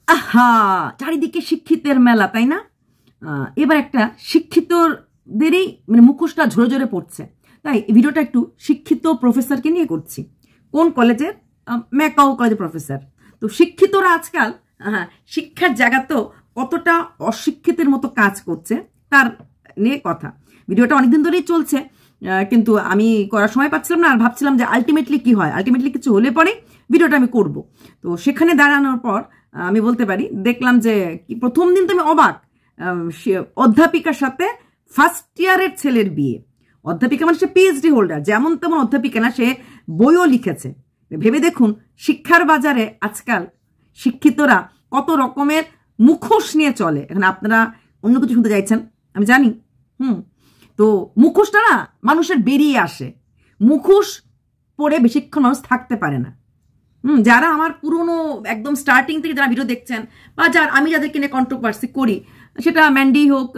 আহা, চারিদিকে শিক্ষিতের মেলা, তাই না? এবার একটা শিক্ষিতদেরই মানে মুখোশটা ঝরে ঝরে পড়ছে। তাই এই ভিডিওটা একটু শিক্ষিত প্রফেসরকে নিয়ে করছি। কোন কলেজের? ম্যাকাও কলেজের প্রফেসর। তো শিক্ষিতরা আজকাল শিক্ষার জায়গাতেও কতটা অশিক্ষিতের মতো কাজ করছে তার নিয়ে কথা। ভিডিওটা অনেকদিন ধরেই চলছে, কিন্তু আমি করার সময় পাচ্ছিলাম না, আর ভাবছিলাম যে আলটিমেটলি কি হয়, আলটিমেটলি কিছু হলে পরে ভিডিওটা আমি করব। তো সেখানে দাঁড়ানোর পর আমি বলতে পারি, দেখলাম যে প্রথম দিন তো আমি অবাক, অধ্যাপিকার সাথে ফার্স্ট ইয়ারের ছেলের বিয়ে। অধ্যাপিকা মানে সে পিএইচডি হোল্ডার, যেমন তেমন অধ্যাপিকা না, সে বইও লিখেছে। ভেবে দেখুন শিক্ষার বাজারে আজকাল শিক্ষিতরা কত রকমের মুখোশ নিয়ে চলে। এখন আপনারা অন্য কিছু শুনতে চাইছেন আমি জানি, তো মুখোশটা না মানুষের বেরিয়ে আসে। মুখোশ পরে বেশিক্ষণ মানুষ থাকতে পারে না। যারা আমার পুরনো একদম স্টার্টিং থেকে যারা ভিডিও দেখছেন, বা আমি যাদেরকে নিয়ে কন্ট্রোভার্সি করি, সেটা ম্যান্ডি হোক,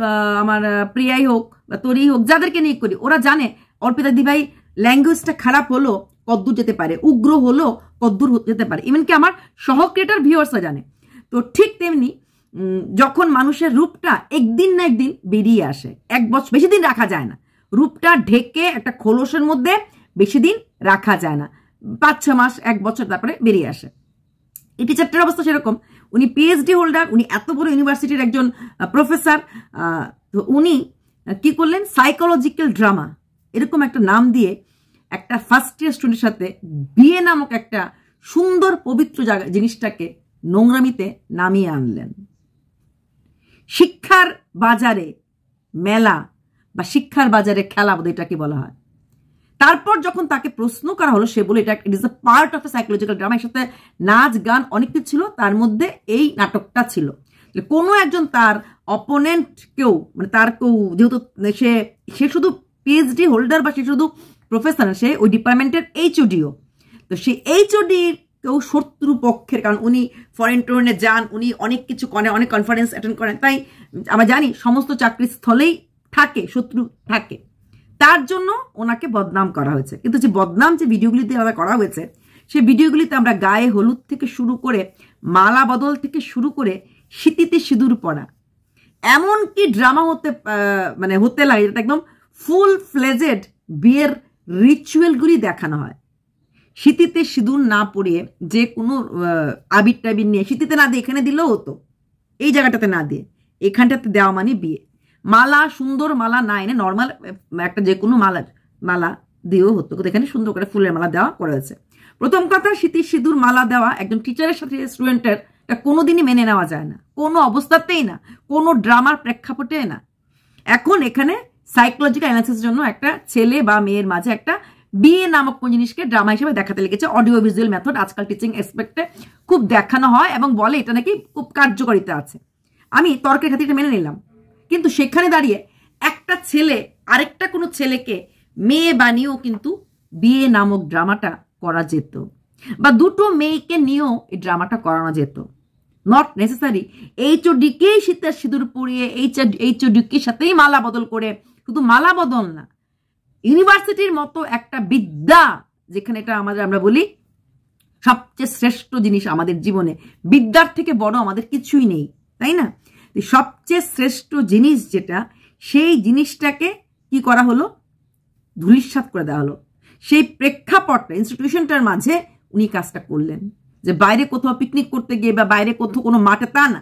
আমার প্রিয়াই হোক বা তরি হোক, যাদেরকে নিয়ে করি, ওরা জানে অর্পিতা দিভাই ল্যাঙ্গুয়েজটা খারাপ হলো কদ্দূর যেতে পারে, উগ্র হলো কদ্দূর যেতে পারে। ইভেনকি আমার সহ ক্রিয়েটার ভিউয়ার্সরা জানে। তো ঠিক তেমনি যখন মানুষের রূপটা একদিন না একদিন বেরিয়ে আসে, এক বছর বেশি দিন রাখা যায় না। রূপটা ঢেকে একটা খোলসের মধ্যে বেশি দিন রাখা যায় না, 5-6 মাস, 1 বছর, তারপরে বেরিয়ে আসে। এই টিচারটার অবস্থা সেরকম। উনি পিএইচডি হোল্ডার, উনি এত বড় ইউনিভার্সিটির একজন প্রফেসর। তো উনি কি করলেন, সাইকোলজিক্যাল ড্রামা এরকম একটা নাম দিয়ে একটা ফার্স্ট ইয়ার স্টুডেন্টের সাথে বিয়ে নামক একটা সুন্দর পবিত্র জিনিসটাকে নোংরামিতে নামিয়ে আনলেন। শিক্ষার বাজারে মেলা বা শিক্ষার বাজারে খেলা বোধ এটাকে বলা হয়। তারপর যখন তাকে প্রশ্ন করা হলো, সে বলে এটা it is a part of A psychological drama, এর সাথে নাচ গান অনেক কিছু ছিল, তার মধ্যে এই নাটকটা ছিল। কোনো একজন তার অপোনেন্ট কেউ, মানে তার কেউ, যেহেতু সে শুধু পিএইচডি হোল্ডার বা সে শুধু প্রফেসর, সে ওই ডিপার্টমেন্টের এইচওডিও। তো সেই এইচওডির কেউ শত্রু পক্ষের, কারণ উনি ফরেন টোরেনে যান, উনি অনেক কিছু করেন, অনেক কনফারেন্স অ্যাটেন্ড করেন। তাই আমরা জানি সমস্ত চাকরির স্থলেই থাকে শত্রু থাকে, তার জন্য ওনাকে বদনাম করা হয়েছে। কিন্তু যে বদনাম যে ভিডিওগুলিতে আলাদা করা হয়েছে, সেই ভিডিওগুলিতে আমরা গায়ে হলুদ থেকে শুরু করে মালা বদল থেকে শুরু করে শীতিতে সিঁদুর পরা, এমনকি ড্রামা হতে লাগে, এটা একদম ফুল ফ্লেজেড বিয়ের রিচুয়ালগুলি দেখানো হয়। শীতিতে সিঁদুর না পরিয়ে যে কোনো আবির টাবির নিয়ে, শীতিতে না দিয়ে এখানে দিলেও হতো, এই জায়গাটাতে না দিয়ে এখানটাতে দেওয়া মানে বিয়ে। মালা, সুন্দর মালা না এনে নর্মাল একটা যে কোনো মালা দিয়েও হতো, কিন্তু এখানে সুন্দর করে ফুলের মালা দেওয়া করেছে। প্রথম কথা, শীতের সিঁদুর মালা দেওয়া একজন টিচারের সাথে স্টুডেন্টের, এটা কোনোদিনই মেনে নেওয়া যায় না, কোনো অবস্থাতেই না, কোনো ড্রামার প্রেক্ষাপটে না। এখন এখানে সাইকোলজিক্যাল অ্যানালিসিসের জন্য একটা ছেলে বা মেয়ের মাঝে একটা বিয়ে নামক কোন জিনিসকে ড্রামা হিসেবে দেখাতে লেগেছে। অডিও ভিজুয়াল মেথড আজকাল টিচিং এসপেক্টে খুব দেখানো হয় এবং বলে এটা নাকি খুব কার্যকারিতা আছে। আমি তর্কের খাতিরে মেনে নিলাম, কিন্তু সেখানে দাঁড়িয়ে একটা ছেলে আরেকটা কোনো ছেলেকে মেয়ে বানিয়েও কিন্তু বিয়ে নামক ড্রামাটা করা যেত, বা দুটো মেয়েকে নিয়েও এই ড্রামাটা করানো যেত। নট নেসেসারি এইচওডিকেই শীতের সিঁদুর পরিয়ে এইচওডিকের সাথেই মালা বদল করে, শুধু মালা বদল না, ইউনিভার্সিটির মতো একটা বিদ্যা, যেখানে এটা আমরা বলি সবচেয়ে শ্রেষ্ঠ জিনিস আমাদের জীবনে, বিদ্যার থেকে বড় আমাদের কিছুই নেই, তাই না? সবচেয়ে শ্রেষ্ঠ জিনিস যেটা, সেই জিনিসটাকে কি করা হলো, ধূলিসাৎ করে দেওয়া হলো। সেই প্রেক্ষাপটটা, ইনস্টিটিউশনটার মাঝে উনি কাজটা করলেন, যে বাইরে কোথাও পিকনিক করতে গিয়ে বা বাইরে কোথাও কোনো মাঠে, তা না,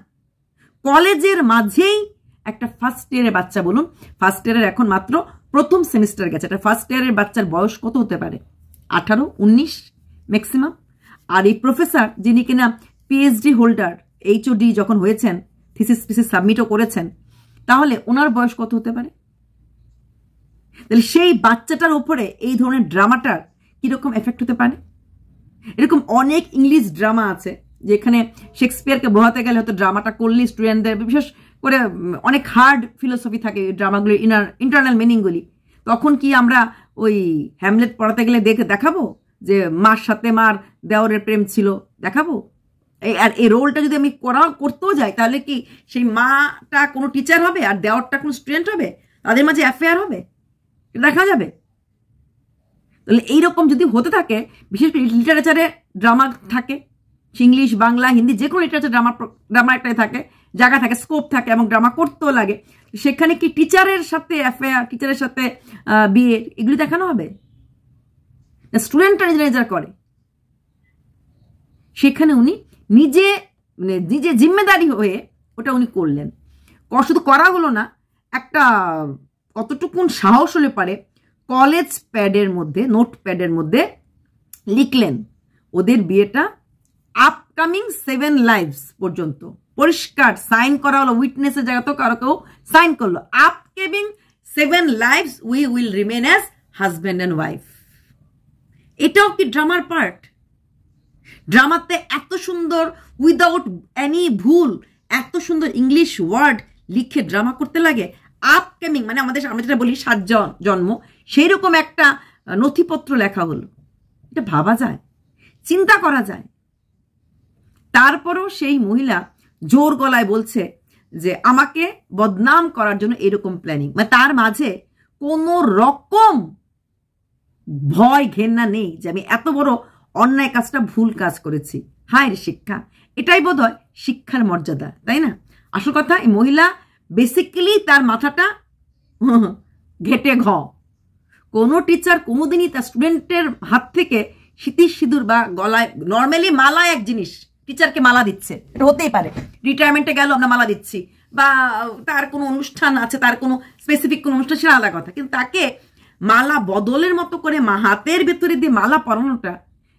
কলেজের মাঝেই একটা ফার্স্ট ইয়ারের বাচ্চা, বলুন ফার্স্ট ইয়ারের এখন মাত্র প্রথম সেমিস্টার গেছে, একটা ফার্স্ট ইয়ারের বাচ্চার বয়স কত হতে পারে? 18-19 ম্যাক্সিমাম। আর এই প্রফেসর, যিনি কিনা পিএইচডি হোল্ডার, এইচওডি যখন হয়েছেন, থিসিস সাবমিটও করেছেন, তাহলে ওনার বয়স কত হতে পারে? তাহলে সেই বাচ্চাটার উপরে এই ধরনের ড্রামাটার কিরকম এফেক্ট হতে পারে? এরকম অনেক ইংলিশ ড্রামা আছে যেখানে শেক্সপিয়ারকে বোঝাতে গেলে হয়তো ড্রামাটা করলে স্টুডেন্টদের, বিশেষ করে অনেক হার্ড ফিলোসফি থাকে ড্রামাগুলির ইন্টারনাল মিনিংগুলি, তখন কি আমরা ওই হ্যামলেট পড়াতে গেলে দেখাবো যে মার সাথে মার দেওরের প্রেম ছিল, দেখাবো? আর এই রোলটা যদি আমি করতেও যাই, তাহলে কি সেই মাটা কোনো টিচার হবে আর দেওরটা কোনো স্টুডেন্ট হবে? তাদের মাঝে অ্যাফেয়ার হবে? দেখা যাবে? তাহলে এইরকম যদি হতে থাকে, বিশেষ করে লিটারেচারে ড্রামা থাকে, ইংলিশ, বাংলা, হিন্দি যে কোনো লিটারেচার ড্রামা একটাই থাকে, জায়গা থাকে, স্কোপ থাকে এবং ড্রামা করতেও লাগে। সেখানে কি টিচারের সাথে অ্যাফেয়ার, টিচারের সাথে বিয়ে এগুলি দেখানো হবে? স্টুডেন্টরা নিজেরা করে। সেখানে উনি নিজে জিম্মেদারি হয়ে ওটা উনি করলেন। শুধু করা হলো না, একটা কতটুকুন সাহস হলে পারে কলেজ প্যাডের মধ্যে, নোট প্যাডের মধ্যে লিখলেন ওদের বিয়েটা আপকামিং 7 লাইভস পর্যন্ত, পরিষ্কার সাইন করা হলো, উইটনেসের জায়গাতেও কারো কেউ সাইন করলো, upcoming 7 lives we will remain as husband and wife. এটাও কি ড্রামার পার্ট? ড্রামাতে এত সুন্দর উইদাউট এনি ভুল এত সুন্দর ইংলিশ ওয়ার্ড লিখে ড্রামা করতে লাগে? আপকামিং মানে আমরা যেটা বলি 7 জন্ম, সেই রকম একটা নথিপত্র লেখা হলো। এটা ভাবা যায়, চিন্তা করা যায়। তারপরেও সেই মহিলা জোর গলায় বলছে যে আমাকে বদনাম করার জন্য এরকম প্ল্যানিং। মানে তার মাঝে কোনো রকম ভয় ঘেন্না নেই যে আমি এত বড় অন্যায় কাজটা, ভুল কাজ করেছি। হায় রে শিক্ষা! এটাই বোধ হয় শিক্ষার মর্যাদা, তাই না? আসল কথা, এই মহিলা বেসিক্যালি তার মাথাটা ঘেটে কোনো টিচার কোনোদিনই তার স্টুডেন্টের হাত থেকে সিঁতির সিঁদুর বা গলায়, নর্মালি মালা এক জিনিস, টিচারকে মালা দিচ্ছে, এটা হতেই পারে, রিটায়ারমেন্টে গেল আমরা মালা দিচ্ছি, বা তার কোনো অনুষ্ঠান আছে, তার কোনো স্পেসিফিক কোনো অনুষ্ঠান, সেটা আলাদা কথা। কিন্তু তাকে মালা বদলের মতো করে হাতের ভেতরে দিয়ে মালা পরানোটা,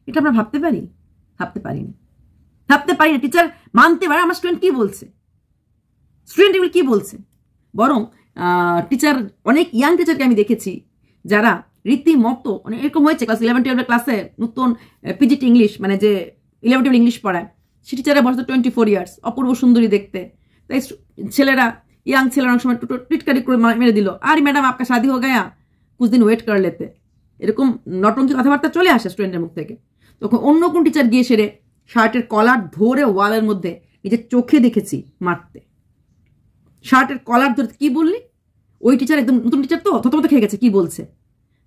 এটা আমরা ভাবতে পারি? ভাবতে পারি না। টিচার মানতে পারে আমার স্টুডেন্ট কি বলছে, স্টুডেন্ট এগুলো কি বলছে। বরং টিচার, অনেক ইয়াং টিচারকে আমি দেখেছি যারা রীতিমতো, মানে এরকম হয়েছে ক্লাস 11-12 ক্লাসে নতুন পিজিটি ইংলিশ, মানে যে 11-12 ইংলিশ পড়ায়, সে টিচারের বয়স 24 ইয়ার্স, অপূর্ব সুন্দরী দেখতে। তাই ছেলেরা, ইয়াং ছেলেরা অনেক সময় টিটকারি করে মেরে দিল, আরে ম্যাডাম আপকা শাদি হো গয়া, কুছ দিন ওয়েট কর লেতে, এরকম নটঙ্কি কথাবার্তা চলে আসে স্টুডেন্টের মুখ থেকে। তখন অন্য কোন টিচার গিয়ে সেরে শার্টের কলার ধরে ওয়ালের মধ্যে নিজের চোখে দেখেছি মারতে। শার্টের কলার ধরে কি বললি? ওই টিচার একদম নতুন টিচার তো থতমত খেয়ে গেছে, কি বলছে।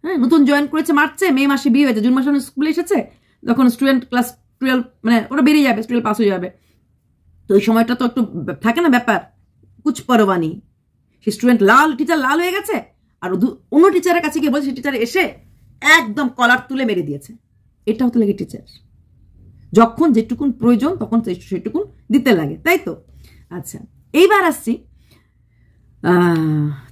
হ্যাঁ, নতুন জয়েন করেছে, মারছে। মে মাসে বিয়ে হয়েছে, জুন মাসে স্কুলে এসেছে, তখন স্টুডেন্ট ক্লাস 12, মানে ওরা বেরিয়ে যাবে, স্টুডেন্ট পাস হয়ে যাবে। তো ওই সময়টা তো একটু থাকে না ব্যাপার, কুছ পরবানি। সেই স্টুডেন্ট টিচার লাল হয়ে গেছে, আর অন্য টিচারের কাছে গিয়ে বলছে, সেই টিচার এসে একদম কলার তুলে মেরে দিয়েছে। এটা হতে লাগে টিচার, যখন যেটুকুন প্রয়োজন তখন সেটুকুন দিতে লাগে, তাই তো? আচ্ছা, এইবার আসছি।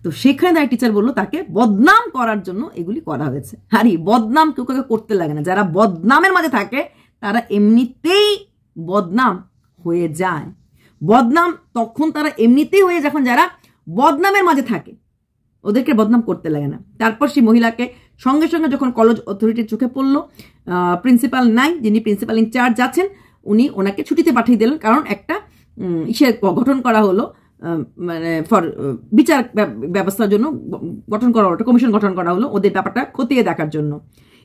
তো সেখানে তার টিচার বললো তাকে বদনাম করার জন্য এগুলি করা হয়েছে। আরে বদনাম কেউ কাউকে করতে লাগে না, যারা বদনামের মাঝে থাকে তারা এমনিতেই বদনাম হয়ে যায়। বদনাম তখন তারা এমনিতেই হয়ে, যখন যারা বদনামের মাঝে থাকে ওদেরকে বদনাম করতে লাগে না। তারপর সেই মহিলাকে সঙ্গে সঙ্গে যখন কলেজ অথরিটির চোখে পড়লো, প্রিন্সিপাল নাই, যিনি প্রিন্সিপাল ইনচার্জ আছেন, উনি ওনাকে ছুটিতে পাঠিয়ে দিলেন। কারণ একটা গঠন করা হলো, মানে ফর বিচার ব্যবস্থার জন্য গঠন করা হলো, কমিশন গঠন করা হলো ওদের ব্যাপারটা খতিয়ে দেখার জন্য।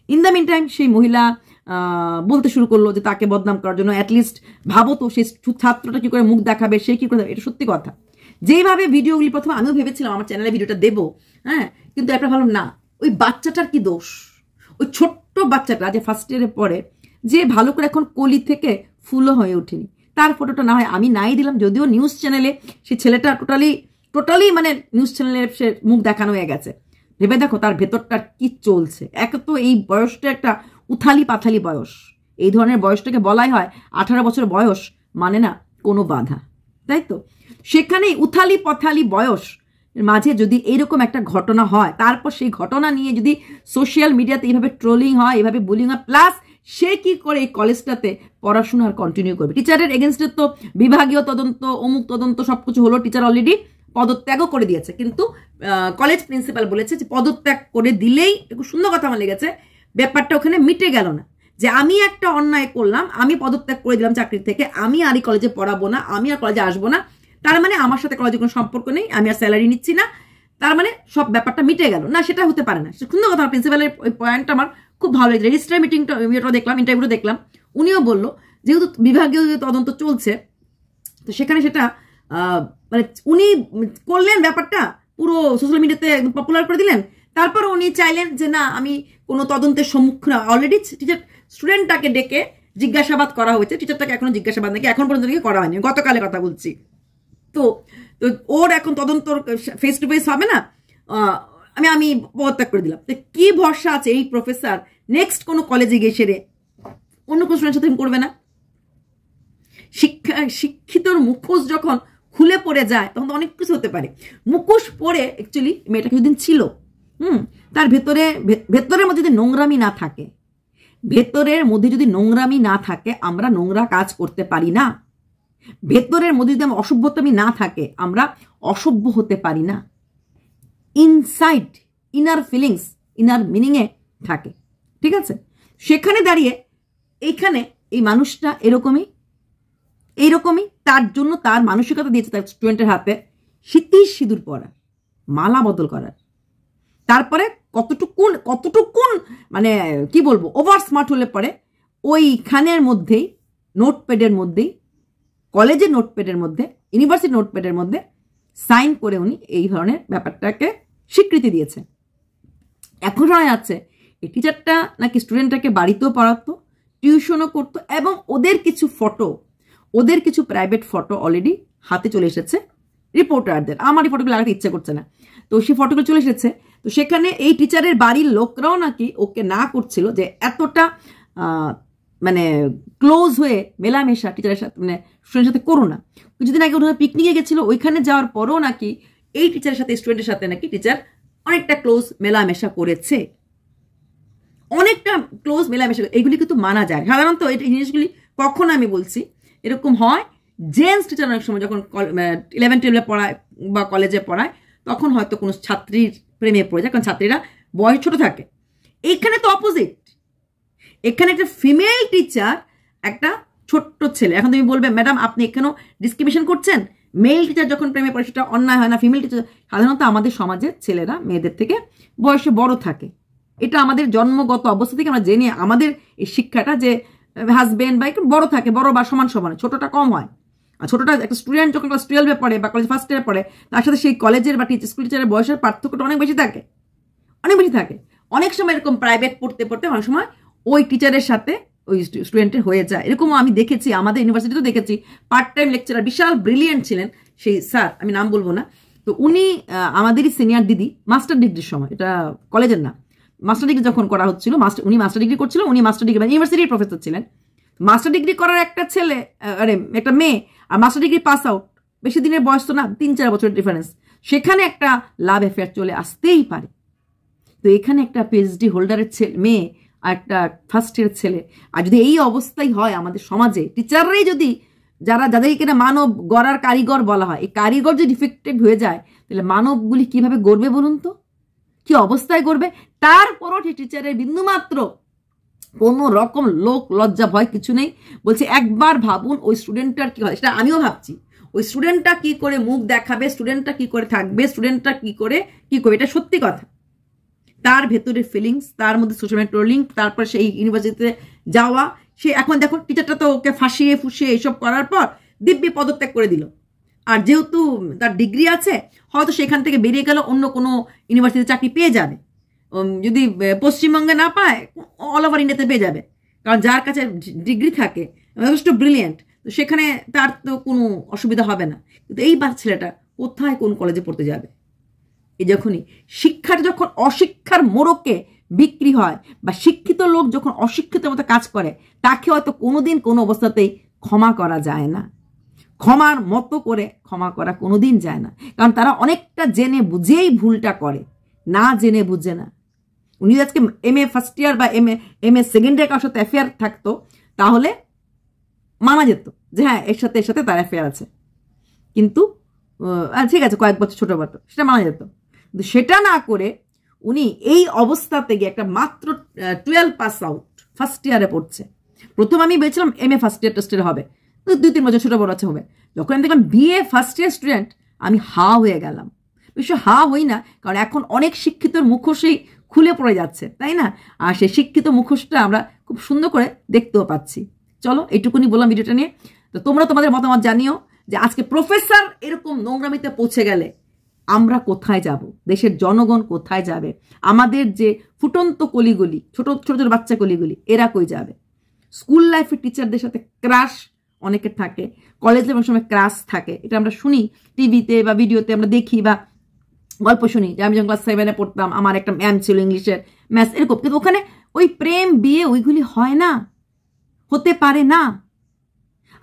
ইন দ্য মিন টাইম সেই মহিলা বলতে শুরু করলো যে তাকে বদনাম করার জন্য, অ্যাটলিস্ট ভাবো তো সেই ছাত্রটা কি করে মুখ দেখাবে, সে কি করে দেবে। এটা সত্যি কথা। যেইভাবে ভিডিওগুলি প্রথমে আমিও ভেবেছিলাম আমার চ্যানেলে ভিডিওটা দেবো, হ্যাঁ, কিন্তু একটা ভাবলাম না, ওই বাচ্চাটার কি দোষ? ওই ছোট্ট বাচ্চাটা যে ফার্স্ট ইয়ারে পড়ে, যে ভালো করে এখন কলি থেকে ফুলও হয়ে ওঠেনি, তার ফটোটা না হয় আমি নাই দিলাম, যদিও নিউজ চ্যানেলে সেই ছেলেটা টোটালি মানে নিউজ চ্যানেলে সে মুখ দেখানো হয়ে গেছে। ভেবে দেখো তার ভেতরটা কি চলছে। এক তো এই বয়সটা একটা উথালি পাথালি বয়স, এই ধরনের বয়সটাকে বলাই হয় 18 বছর বয়স, মানে না কোনো বাধা, তাই তো? সেখানেই উথালি পথালি বয়স মাঝে যদি এইরকম একটা ঘটনা হয়, তারপর সেই ঘটনা নিয়ে যদি সোশ্যাল মিডিয়াতে এইভাবে ট্রোলিং হয়, এইভাবে বুলিং হয়, প্লাস সে কি করে এই কলেজটাতে পড়াশোনা আর কন্টিনিউ করবে? টিচারের এগেনস্টে তো বিভাগীয় তদন্ত, অমুক তদন্ত সবকিছু হলো, টিচার অলরেডি পদত্যাগও করে দিয়েছে, কিন্তু কলেজ প্রিন্সিপাল বলেছে যে পদত্যাগ করে দিলেই, খুব সুন্দর কথা আমার লেগেছে, ব্যাপারটা ওখানে মিটে গেল না। যে আমি একটা অন্যায় করলাম, আমি পদত্যাগ করে দিলাম চাকরি থেকে, আমি আর এই কলেজে পড়াবো না, আমি আর কলেজে আসবো না, তার মানে আমার সাথে কলেজে কোনো সম্পর্ক নেই, আমি আর স্যালারি নিচ্ছি না, তার মানে সব ব্যাপারটা মিটে গেল না। সেটা হতে পারে না। সুন্দর কথা, প্রিন্সিপালের ওই পয়েন্টটা আমার খুব ভালো লেগেছে। রেজিস্ট্রার মিটিংটা দেখলাম, ইন্টারভিউটা দেখলাম, উনিও বললো যেহেতু বিভাগীয় তদন্ত চলছে, তো সেখানে সেটা মানে উনি করলেন, ব্যাপারটা পুরো সোশ্যাল মিডিয়াতে পপুলার করে দিলেন। তারপর উনি চাইলেন যে না, আমি কোনো তদন্তের সম্মুখীন, অলরেডি টিচার স্টুডেন্টটাকে ডেকে জিজ্ঞাসাবাদ করা হয়েছে, টিচারটাকে এখনো জিজ্ঞাসাবাদ নাকি এখন পর্যন্ত নাকি করা হয়নি, গতকালে কথা বলছি। তো তো ওর এখন তদন্ত ফেস টু ফেস হবে না, আমি পদত্যাগ করে দিলাম। তো কি ভরসা আছে এই প্রফেসর নেক্সট কোনো কলেজে গিয়ে সেরে অন্য কোনো স্টুডেন্টের সাথে করবে না? শিক্ষিতর মুখোশ যখন খুলে পড়ে যায় তখন তো অনেক কিছু হতে পারে। মুখোশ পরে অ্যাকচুয়ালি মেয়েটা কিছুদিন ছিল, তার ভেতরের মধ্যে যদি নোংরামি না থাকে, ভেতরের মধ্যে যদি নোংরামি না থাকে আমরা নোংরা কাজ করতে পারি না। ভেতরের মধ্যে যদি অসভ্যতামি না থাকে আমরা অসভ্য হতে পারি না। ইনসাইড ইনার ফিলিংস ইনার মিনিংয়ে থাকে, ঠিক আছে? সেখানে দাঁড়িয়ে এইখানে এই মানুষটা এইরকমই তার জন্য তার মানসিকতা দিয়েছে তার স্টুডেন্টের হাতে সিঁদুর পরা, মালা বদল করার। তারপরে কতটুকুন মানে কি বলবো ওভার স্মার্ট হলে পরে ওইখানের মধ্যেই নোটপ্যাডের মধ্যেই, কলেজের নোটপ্যাডের মধ্যে, ইউনিভার্সিটি নোটপ্যাডের মধ্যে সাইন করে উনি এই ধরনের ব্যাপারটাকে স্বীকৃতি দিয়েছে। এখন শোনা যাচ্ছে এই টিচারটা নাকি স্টুডেন্টটাকে বাড়িতেও পড়াতো, টিউশনও করতো, এবং ওদের কিছু প্রাইভেট ফটো অলরেডি হাতে চলে এসেছে রিপোর্টারদের। আমার এই ফটোগুলো লাগাতে ইচ্ছে করছে না, তো সেই ফটোগুলো চলে এসেছে। তো সেখানে এই টিচারের বাড়ির লোকরাও নাকি ওকে না করছিল যে এতটা মানে ক্লোজ হয়ে মেলামেশা টিচারের সাথে মানে স্টুডেন্টের সাথে করো না। কিছুদিন আগে ওরা পিকনিকে গেছিল, ওইখানে যাওয়ার পরও নাকি এই টিচারের সাথে স্টুডেন্টের সাথে নাকি টিচার অনেকটা ক্লোজ মেলামেশা করেছে, অনেকটা ক্লোজ মেলামেশা। এইগুলি কিন্তু মানা যায় সাধারণত। এই জিনিসগুলি কখন আমি বলছি এরকম হয়, জেন্টস টিচার অনেক সময় যখন 11-12 পড়ায় বা কলেজে পড়ায় তখন হয়তো কোনো ছাত্রীর প্রেমে পড়ে যায়, কারণ ছাত্রীরা বয়স ছোট থাকে। এইখানে তো অপোজিট, এখানে একটা ফিমেল টিচার একটা ছোট্ট ছেলে। এখন তুমি বলবে ম্যাডাম আপনি এখানেও ডিসক্রিমিনেশন করছেন, মেল টিচার যখন প্রেমে পড়ে সেটা অন্যায় হয় না? ফিমেল টিচার সাধারণত আমাদের সমাজে ছেলেরা মেয়েদের থেকে বয়সে বড় থাকে, এটা আমাদের জন্মগত অবস্থা থেকে আমরা জেনে আমাদের এই শিক্ষাটা যে হাজবেন্ড বা একটু বড় থাকে, বড় বা সমান সমানে, ছোটটা কম হয়। আর ছোটটা একটা স্টুডেন্ট যখন ক্লাস 12-এ পড়ে বা কলেজ ফার্স্ট ইয়ারে পড়ে তার সাথে সেই কলেজের বা স্কুল টিচারের বয়সের পার্থক্যটা অনেক বেশি থাকে। অনেক সময় এরকম প্রাইভেট পড়তে অনেক সময় ওই টিচারের সাথে ওই স্টুডেন্টের হয়ে যায়। এরকম আমি দেখেছি, আমাদের ইউনিভার্সিটিতেও দেখেছি। পার্ট টাইম লেকচারার, বিশাল ব্রিলিয়েন্ট ছিলেন সেই স্যার, আমি নাম বলবো না। তো উনি আমাদেরই সিনিয়র দিদি, মাস্টার ডিগ্রির সময়, এটা কলেজের না, মাস্টার ডিগ্রি যখন করা হচ্ছিল, উনি মাস্টার ডিগ্রি করছিল, উনি মাস্টার ডিগ্রি ইউনিভার্সিটির প্রফেসর ছিলেন। মাস্টার ডিগ্রি করার একটা ছেলে, একটা মেয়ে, আর মাস্টার ডিগ্রি পাস আউট, বেশি দিনের বয়স তো না, 3-4 বছরের ডিফারেন্স। সেখানে একটা লাভ অ্যাফেয়ার চলে আসতেই পারে। তো এখানে একটা পিএইচডি হোল্ডারের মেয়ে আর একটা ফার্স্ট ইয়ারের ছেলে, আর যদি এই অবস্থাই হয় আমাদের সমাজে, টিচাররাই যদি যাদেরকে কিনা মানব গড়ার কারিগর বলা হয়, এই কারিগর যদি ডিফেক্টিভ হয়ে যায় তাহলে মানবগুলি কিভাবে গড়বে বলুন তো, কি অবস্থায় গড়বে? তারপরও টিচারের বিন্দুমাত্র কোনো রকম লোক লজ্জা ভয় কিছু নেই। বলছে একবার ভাবুন ওই স্টুডেন্টটার কি হয়, সেটা আমিও ভাবছি। ওই স্টুডেন্টটা কি করে মুখ দেখাবে, স্টুডেন্টটা কি করে থাকবে, স্টুডেন্টটা কি করে, এটা সত্যি কথা। তার ভেতরের ফিলিংস, তার মধ্যে সোশ্যাল মিডিয়া ট্রোলিং, তারপর সেই ইউনিভার্সিটিতে যাওয়া, সে এখন দেখো টিচারটা তো ওকে ফাঁসিয়ে ফুসিয়ে এইসব করার পর দিব্যি পদত্যাগ করে দিল। আর যেহেতু তার ডিগ্রি আছে, হয়তো সেখান থেকে বেরিয়ে গেল, অন্য কোনো ইউনিভার্সিটিতে চাকরি পেয়ে যাবে। যদি পশ্চিমবঙ্গে না পায়, অল ওভার ইন্ডিয়াতে পেয়ে যাবে, কারণ যার কাছে ডিগ্রি থাকে যথেষ্ট ব্রিলিয়েন্ট, তো সেখানে তার তো কোনো অসুবিধা হবে না। কিন্তু এই ছেলেটা কোথায় কোন কলেজে পড়তে যাবে? এই যখন অশিক্ষার মোড়কে বিক্রি হয়, বা শিক্ষিত লোক যখন অশিক্ষিত মতো কাজ করে, তাকে হয়তো কোনোদিন কোনো অবস্থাতেই ক্ষমা করা যায় না। ক্ষমার মতো করে ক্ষমা করা কোনোদিন যায় না, কারণ তারা অনেকটা জেনে বুঝেই ভুলটা করে, না জেনে বুঝে না। উনি আজকে MA ফার্স্ট ইয়ার বা MA সেকেন্ড ইয়ার কারোর সাথে অ্যাফেয়ার থাকতো, তাহলে মানা যেত যে হ্যাঁ এর সাথে তার অ্যাফেয়ার আছে, কিন্তু ঠিক আছে কয়েক বছর ছোট বড়, সেটা মানা যেত। কিন্তু সেটা না করে উনি এই অবস্থাতে গিয়ে একটা মাত্র 12 পাস আউট ফার্স্ট ইয়ারে পড়ছে। প্রথম আমি ভেবেছিলাম MA ফার্স্ট ইয়ার টেস্টের হবে, 2-3 বছর ছোট বড় আছে হবে। যখন আমি দেখলাম BA ফার্স্ট ইয়ার স্টুডেন্ট, আমি হা হয়ে গেলাম। বিষয় হা হই না, কারণ এখন অনেক শিক্ষিতর মুখোশই খুলে পড়ে যাচ্ছে, তাই না? আর সেই শিক্ষিত মুখোশটা আমরা খুব সুন্দর করে দেখতেও পাচ্ছি। চলো এইটুকুনি বললাম ভিডিওটা নিয়ে। তো তোমরা তোমাদের মতামত জানিও যে আজকে প্রফেসর এরকম নোংরামিতে পৌঁছে গেলে আমরা কোথায় যাব, দেশের জনগণ কোথায় যাবে, আমাদের যে ফুটন্ত কলিগুলি, ছোট ছোট বাচ্চা কলিগুলি, এরা কই যাবে? স্কুল লাইফের টিচারদের সাথে ক্রাশ অনেকের থাকে, কলেজে অনেক সময় ক্রাশ থাকে, এটা আমরা শুনি টিভিতে বা ভিডিওতে আমরা দেখি বা গল্প শুনি যে আমি যখন ক্লাস 7-এ পড়তাম আমার একটা ম্যাম ছিল ইংলিশের, ম্যাথস, এরকম। কিন্তু ওখানে ওই প্রেম বিয়ে ওইগুলি হয় না, হতে পারে না।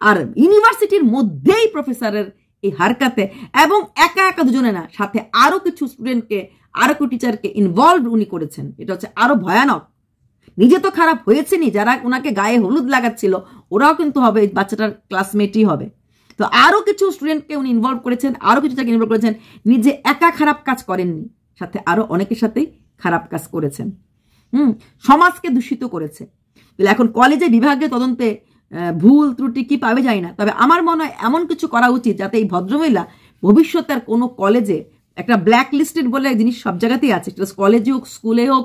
আর ইউনিভার্সিটির মধ্যেই প্রফেসরের এই হারকাতে, এবং একা একা দুজনে না, সাথে আরো কিছু স্টুডেন্টকে, আরো কিছু টিচারকে ইনভলভ উনি করেছেন। এটা হচ্ছে আরো ভয়ানক। নিজে তো খারাপ হয়েছেনি, যারা ওনাকে গায়ে হলুদ লাগাচ্ছিল ওরাও কিন্তু হবে, এই বাচ্চাটার ক্লাসমেটই হবে। তো আরো কিছু স্টুডেন্টকে উনি ইনভলভ করেছেন, আরো কিছু টিচারকে ইনভলভ করেছেন। নিজে একা খারাপ কাজ করেননি, সাথে আরো অনেকের সাথেই খারাপ কাজ করেছেন। সমাজকে দূষিত করেছে। এখন কলেজে বিভাগীয় তদন্তে ভুল ত্রুটি কি পাবে যায় না, তবে আমার মনে হয় এমন কিছু করা উচিত যাতে এই ভদ্রমহিলা ভবিষ্যতে আর কোনো কলেজে, একটা ব্ল্যাক লিস্টেড বলে জিনিস সব জায়গাতেই আছে, কলেজে হোক, স্কুলে হোক,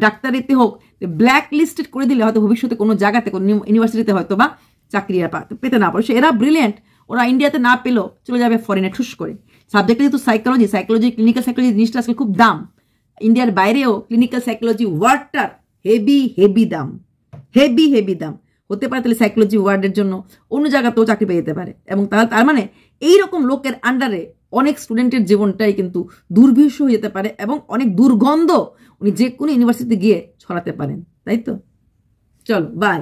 ডাক্তারিতে হোক, ব্ল্যাক লিস্টেড করে দিলে হয়তো ভবিষ্যতে কোনো জায়গাতে, কোনো ইউনিভার্সিটিতে হয়তো বা চাকরি পেতে না পারে। এরা ব্রিলিয়েন্ট, ওরা ইন্ডিয়াতে না পেলেও চলে যাবে ফরেনে ঠুস করে। সাবজেক্টে যেহেতু সাইকোলজি, ক্লিনিক্যাল সাইকোলজি জিনিসটা আজকে খুব দাম। ইন্ডিয়ার বাইরেও ক্লিনিক্যাল সাইকোলজি ওয়ার্ডটার হেভি দাম, হেভি দাম। হতে পারে তাহলে সাইকোলজি ওয়ার্ডের জন্য অন্য জায়গাতেও চাকরি পেয়ে যেতে পারে। এবং তার মানে এইরকম লোকের আন্ডারে অনেক স্টুডেন্টের জীবনটাই কিন্তু দুর্বিষ হয়ে যেতে পারে, এবং অনেক দুর্গন্ধ উনি যে কোনো ইউনিভার্সিটিতে গিয়ে ছড়াতে পারেন। তাই তো, চলো বাই।